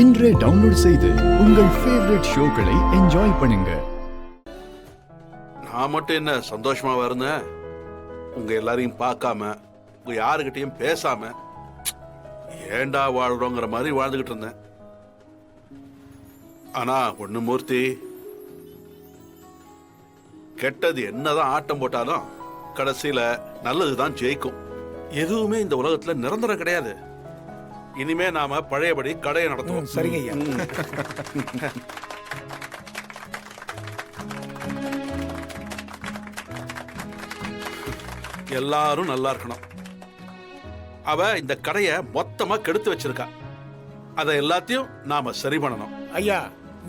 இன்றே டவுன்லோட் செய்து உங்கள் ஃபேவரட் ஷோக்களை என்ஜாய் பண்ணுங்க. நான் மட்டும் என்ன சந்தோஷமா இருந்தேன், உங்க எல்லாரையும் பார்க்காம உங்க யாருக்கிட்டையும் பேசாம ஏண்டா வாழ்றோங்கிற மாதிரி வாழ்ந்துகிட்டு இருந்தேன். ஆனா ஒண்ணு மூர்த்தி, கெட்டது என்னதான் ஆட்டம் போட்டாலும் கடைசியில நல்லதுதான் ஜெயிக்கும். எதுவுமே இந்த உலகத்துல நிரந்தரம் கிடையாது. இனிமே நாம பழையபடி கடையை நடத்துவோம். சரிங்க ஐயா. எல்லாரும் நல்லா இருக்கணும். அவ இந்த கடையை மொத்தமா கெடுத்து வச்சிருக்கா. அதை எல்லாத்தையும் நாம சரி பண்ணணும். ஐயா,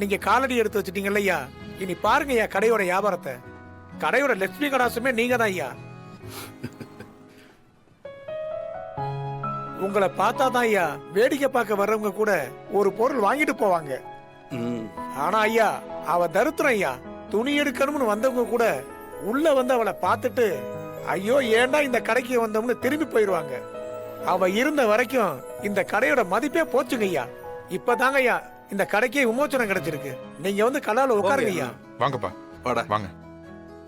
நீங்க காலடி எடுத்து வச்சிட்டீங்கல்ல ஐயா, இனி பாருங்க ஐயா கடையோட வியாபாரத்தை. கடையோட லட்சுமி கடாசமே நீங்க தான் ஐயா. உங்களை பார்த்தா தான் ஐயா வேடிக்கை பார்க்க வர்றவங்க கூட ஒரு பொருள் வாங்கிட்டு போவாங்க. ஆனா ஐயா, அவ தருத்திரம் ஐயா. துணி எடுக்கணும்னு வந்தவங்க கூட உள்ள வந்து அவளை பார்த்துட்டு ஐயோ ஏண்டா இந்த கடைக்கு வந்தோம்னு திரும்பி போயிடுவாங்க. அவ இருந்த வரைக்கும் இந்த கடையோட மதிப்பே போச்சுங்க ஐயா. இப்பதாங்க ஐயா இந்த கடைக்கே விமோச்சனம் கிடைச்சிருக்கு. நீங்க வந்து கடால உட்காருங்க ஐயா. வாங்கப்பா, வாடா வாங்க.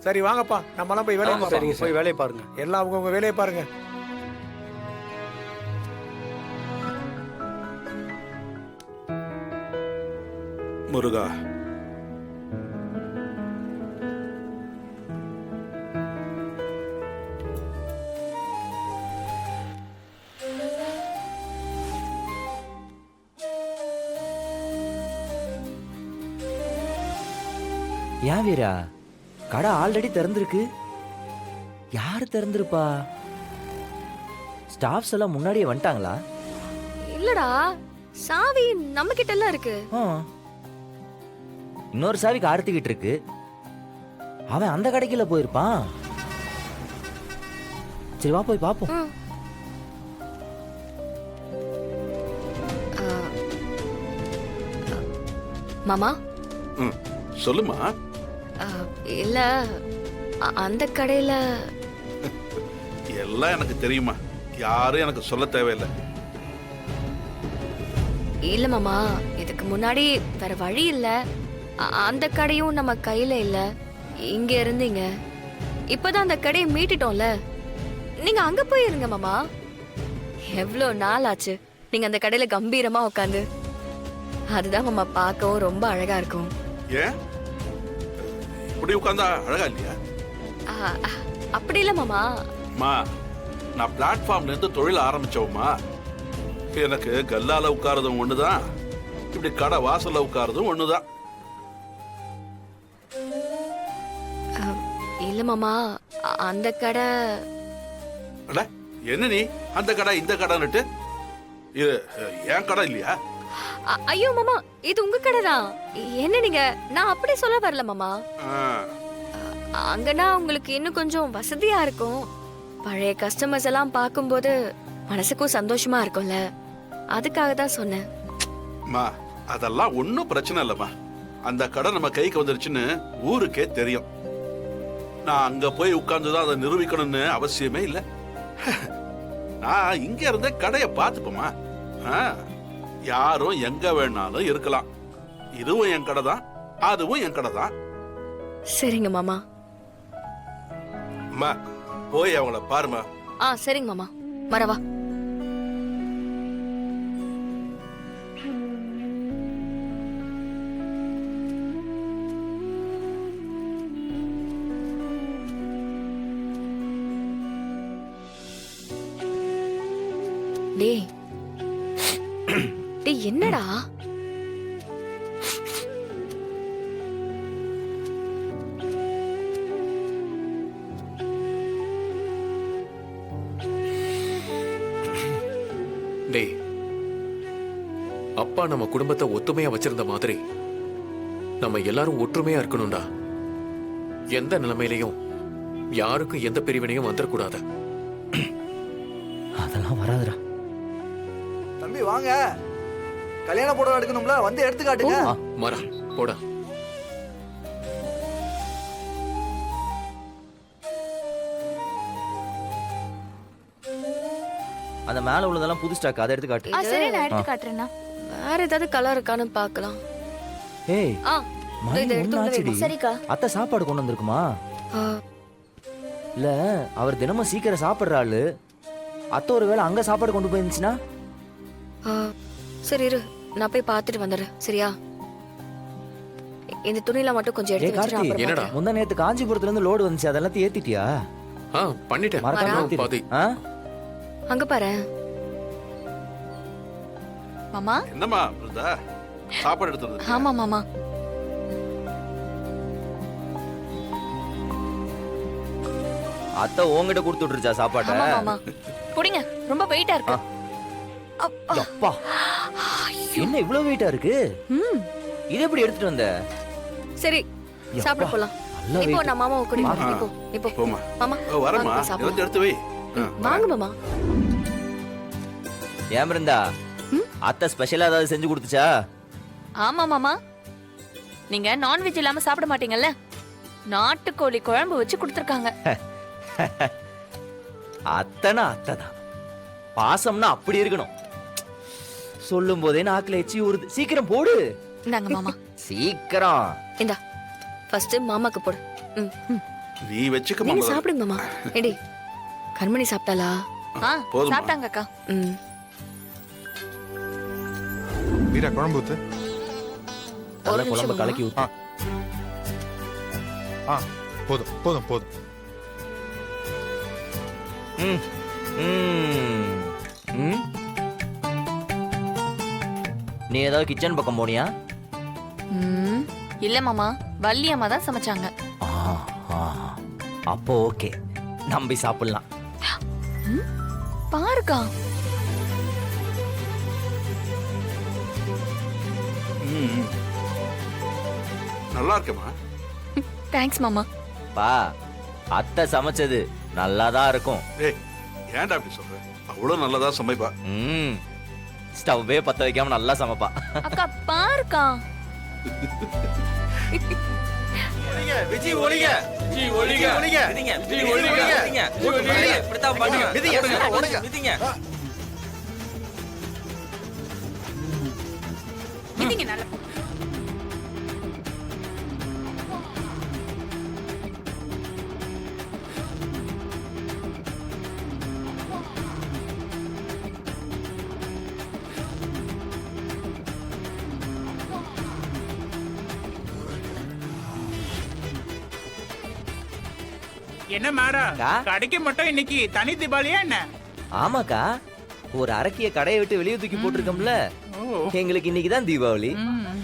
சரி வாங்கப்பா, நம்மளாம் போய் வேலையை பாருங்க. போய் வேலையை பாருங்க. எல்லாம் அவங்க வேலையை பாருங்க. முருகா, ஏன் வீரா, கடை ஆல்ரெடி திறந்திருக்கு. யாரு திறந்திருப்பா? ஸ்டாஃப்ஸ் எல்லாம் முன்னாடியே வந்துட்டாங்களா? இல்லடா, சாவி நம்ம கிட்ட எல்லாம் இருக்கு. இன்னொரு சாவி கார்த்திகிட்டு இருக்கு. அவன் அந்த கடைக்குள்ள போயிருப்பான். சரி வா போய் பாப்போம். மாமா. சொல்லுமா. இல்ல, அந்த கடையில எல்லாம் எனக்கு தெரியுமா, யாரும் எனக்கு சொல்ல தேவையில்லை. இல்ல மாமா, இதுக்கு முன்னாடி வேற வழி இல்ல. அந்த கடையும் நம்ம கையில இல்ல. இங்க இருந்தீங்க, இப்பதான் அந்த கடையை மீட்டுட்டோம்ல. நீங்க அங்க போயிருங்க மாமா. எவ்வளவு நாள் ஆச்சு நீங்க அந்த கடையில கம்பீரமா உட்காந்து. அதுதான் மாமா பார்க்கவும் ரொம்ப அழகா இருக்கும். ஏன் இப்படி உட்கார்ந்தா அழகா இல்லையா? அப்படி இல்ல மாமா. நான் பிளாட்ஃபார்ம்ல இருந்து தொழில் ஆரம்பிச்சோமா. எனக்கு கல்லால உட்கார்றதும் ஒண்ணுதான், இப்படி கடை வாசல்ல உட்கார்றதும் ஒண்ணுதான். இல்ல மாமா, அந்த கடை. என்ன நீ அந்த கடை இந்த கடைன்னுட்டு? இது என் கடை இல்லையா? ஐயோ மாமா, இது உங்க கடை தான். என்ன நீங்க? நான் அப்படி சொல்ல வரல மாமா. அங்கன்னா உங்களுக்கு இன்னும் கொஞ்சம் வசதியா இருக்கும். பழைய கஸ்டமர்ஸ் எல்லாம் பார்க்கும்போது மனசுக்கும் சந்தோஷமா இருக்கும்ல, அதுக்காக தான் சொன்னேன். அதெல்லாம் ஒன்னும் பிரச்சனை இல்லம்மா. அந்த கடை நம்ம கைக்கு வந்துருச்சுன்னு ஊருக்கே தெரியும். நான் அங்க போய் உட்கார்ந்துதான் அதை நிரூபிக்கணும்னு அவசியமே இல்லை. நான் இங்க இருந்த கடையை பார்த்துப்போமா. யாரும் எங்க வேணாலும் இருக்கலாம். இதுவும் என் கடை தான், அதுவும் என் கடை தான். சரிங்க மாமா. போய் அவங்கள பாருமா. சரிங்க மாமா, வரவா. டேய் டேய், என்னடா? டேய், அப்பா நம்ம குடும்பத்தை ஒத்துமையா வச்சிருந்த மாதிரி நம்ம எல்லாரும் ஒற்றுமையா இருக்கணும்டா. எந்த நிலைமையிலையும் யாருக்கும் எந்த பிரிவினையும் வந்துடக்கூடாது. அதெல்லாம் வராதுடா. தம்பி வாங்க, கல்யாண புடவை எடுக்கணும்ல, வந்து எடுத்து காட்டுங்க. மரா போடா. அந்த மேல உள்ளதெல்லாம் புது ஸ்டாக், அதை எடுத்து காட்டு. சரி, நான் எடுத்து காட்டுறேன்னா. வேற ஏதாவது கலர் இருக்கான்னு பார்க்கலாம். ஏய் ஆ மணி இதை எடுத்து உள்ள ஒண்ணாச்சுடி. வைமா. சரிக்கா. அத்தை சாப்பாடு கொண்டு வந்திருக்குமா? ஆ, இல்ல அவர் தினமும் சீக்கிரம் சாப்பிடுற ஆளு. அத்தை ஒருவேளை அங்க சாப்பாடு கொண்டு போயிருந்துச்சுன்னா? ஆ, சரி இரு, நான் போய் பார்த்துட்டு வந்துடுறேன். சரியா? இந்த துணியில மட்டும் கொஞ்சம் ஏய் எடுத்து வச்சிரு. கார்த்தி, அப்புறம் என்னடா? பார்த்துக்கிறேன். முந்தா நேத்து காஞ்சிபுரத்துல இருந்து லோடு வந்துச்சு, அதெல்லாம் ஏத்திட்டியா? பண்ணிட்டேன். மறக்காம வரா. ஏத்திடு. பாதி. ஆ? அங்க பாரு. மாமா. என்னம்மா பிருந்தா, சாப்பாடு எடுத்துருது? ஆமா மாமா. அத்தை உங்ககிட்ட கொடுத்து விட்டுருச்சா சாப்பாட்ட? ஆமா மாமா. புடிங்க, ரொம்ப வெயிட்டா இருக்கு. அப்பா, என்ன இவ்வளவு வெயிட்டா இருக்கு? ம். இது எப்படி எடுத்துட்டு வந்த? சரி சாப்பிட யப்பா, போலாம். நல்ல இப்போ weight. நான் மாமாவை கூட்டிட்டு வரேன். ஆ. இப்போ போமா. மாமா வரமா, வாங்க போய் சாப்பிடலாம். எடுத்து வை. வாங்க மாமா. ஏன் இருந்தா அத்தை ஸ்பெஷலா ஏதாவது செஞ்சு கொடுத்துச்சா? ஆமா மாமா. நீங்க நான்வெஜ் இல்லாம சாப்பிட மாட்டீங்கல்ல? நாட்டுக்கோழி குழம்பு வச்சு கொடுத்துருக்காங்க. அத்தைனா அத்தை தான், பாசம்னா அப்படி இருக்கணும். சொல்லும் போதே நாக்குல எச்சி ஊறுது. சீக்கிரம் போடு. இந்தாங்க மாமா. சீக்கிரம். இந்தா ஃபர்ஸ்ட் மாமாக்கு போடு. ம், ம். நீ வச்சுக்க நீங்க மாமா. சாப்பிடுங்க மாமா. ஏடி கண்மணி சாப்பிட்டாளா? ஆ, போதுமா? சாப்பிட்டாங்க அக்கா. ம். வீரா குழம்பு ஊத்து. நல்ல ஒரு குழம்பு நிமிஷம் கலக்கி ஊத்து. போதும் போதும் போதும். ம். ம். ம். நீ ஏதாவது கிச்சன் பக்கம் போனியா? ம். இல்ல மாமா, வள்ளி அம்மா தான் சமைச்சாங்க. ஆ, ஆ. அப்போ ஓகே, நம்பி சாப்பிடலாம். பாருக்கா. ம், ம். நல்லா இருக்கேம்மா. தேங்க்ஸ் மாமா. பா, அத்தை சமைச்சது நல்லாதான் இருக்கும். ஏய், ஏன்டா அப்படி சொல்ற? அவ்வளவு நல்லதா சமைப்பா. ம். ஸ்டவ்வே பத்த வைக்காம நல்லா சமைப்பா. அக்கா பாருக்கா. மிதிங்க நல்லா. என்ன மேடம், அக்கா? கடைக்கு மட்டும் இன்னைக்கு தனி தீபாவளியா என்ன? ஆமாக்கா, ஒரு அரக்கிய கடையை விட்டு வெளியே தூக்கி போட்டிருக்கோம்ல, ஓ. எங்களுக்கு இன்னைக்கு தான் தீபாவளி. ம்.